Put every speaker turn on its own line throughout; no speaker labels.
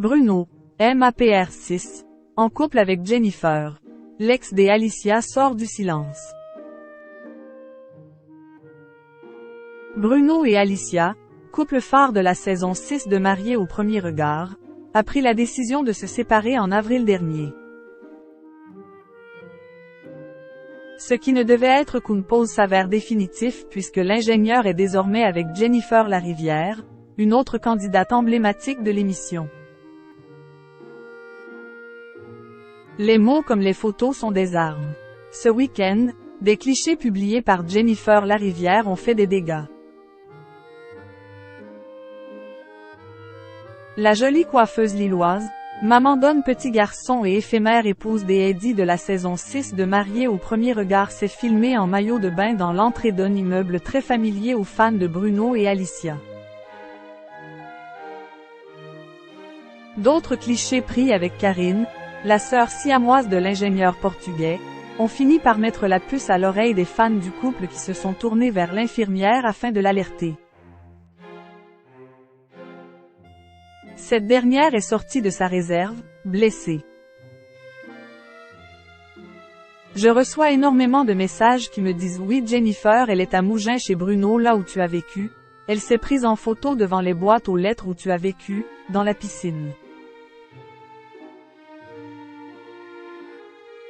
Bruno, MAPR6, en couple avec Jennifer. L'ex des Alicia sort du silence. Bruno et Alicia, couple phare de la saison 6 de Mariés au premier regard, a pris la décision de se séparer en avril dernier. Ce qui ne devait être qu'une pause s'avère définitif puisque l'ingénieur est désormais avec Jennifer Larivière, une autre candidate emblématique de l'émission. Les mots comme les photos sont des armes. Ce week-end, des clichés publiés par Jennifer Larivière ont fait des dégâts. La jolie coiffeuse lilloise, maman d'un petit garçon et éphémère épouse des Eddie de la saison 6 de Mariés au premier regard s'est filmée en maillot de bain dans l'entrée d'un immeuble très familier aux fans de Bruno et Alicia. D'autres clichés pris avec Karine, la sœur siamoise de l'ingénieur portugais, ont fini par mettre la puce à l'oreille des fans du couple qui se sont tournés vers l'infirmière afin de l'alerter. Cette dernière est sortie de sa réserve, blessée. Je reçois énormément de messages qui me disent « Oui Jennifer, elle est à Mougins chez Bruno là où tu as vécu, elle s'est prise en photo devant les boîtes aux lettres où tu as vécu, dans la piscine. »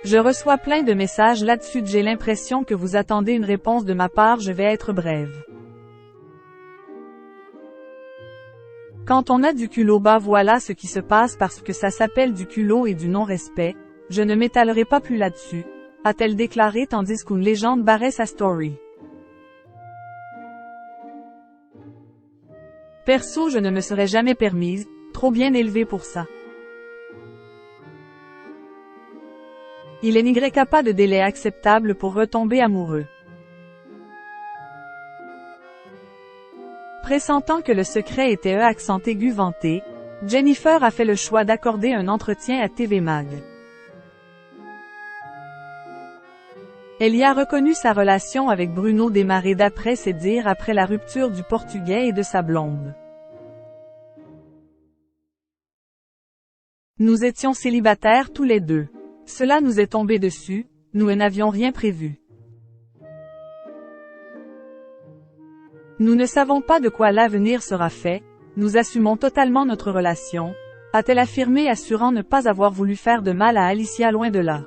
Je reçois plein de messages là-dessus, j'ai l'impression que vous attendez une réponse de ma part, je vais être brève. Quand on a du culot bas, voilà ce qui se passe parce que ça s'appelle du culot et du non-respect, je ne m'étalerai pas plus là-dessus, a-t-elle déclaré tandis qu'une légende barrait sa story. Perso, je ne me serais jamais permise, trop bien élevée pour ça. Il n'y a pas de délai acceptable pour retomber amoureux. Pressentant que le secret était accent aigu vanté, Jennifer a fait le choix d'accorder un entretien à TV Mag. Elle y a reconnu sa relation avec Bruno démarrée d'après ses dires après la rupture du Portugais et de sa blonde. Nous étions célibataires tous les deux. Cela nous est tombé dessus, nous n'avions rien prévu. Nous ne savons pas de quoi l'avenir sera fait, nous assumons totalement notre relation, a-t-elle affirmé assurant ne pas avoir voulu faire de mal à Alicia loin de là.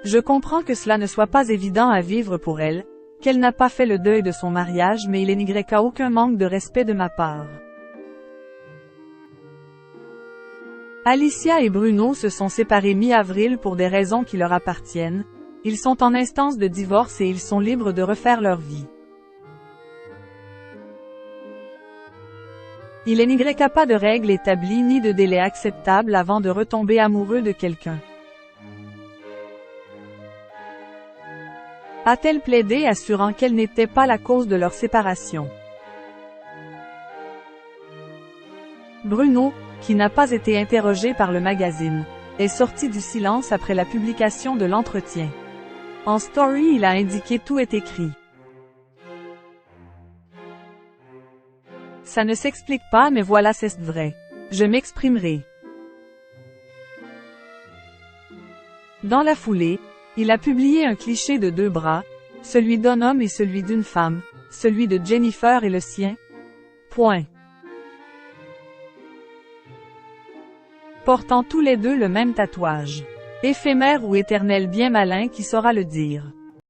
Je comprends que cela ne soit pas évident à vivre pour elle, qu'elle n'a pas fait le deuil de son mariage mais il n'y a aucun manque de respect de ma part. Alicia et Bruno se sont séparés mi-avril pour des raisons qui leur appartiennent, ils sont en instance de divorce et ils sont libres de refaire leur vie. Il n'y a pas de règles établies ni de délai acceptable avant de retomber amoureux de quelqu'un. A-t-elle plaidé assurant qu'elle n'était pas la cause de leur séparation. Bruno, qui n'a pas été interrogé par le magazine, est sorti du silence après la publication de l'entretien. En story, il a indiqué « Tout est écrit. Ça ne s'explique pas mais voilà c'est vrai. Je m'exprimerai. » Dans la foulée, il a publié un cliché de deux bras, celui d'un homme et celui d'une femme, celui de Jennifer et le sien. Point. Portant tous les deux le même tatouage. Éphémère ou éternel, bien malin qui saura le dire.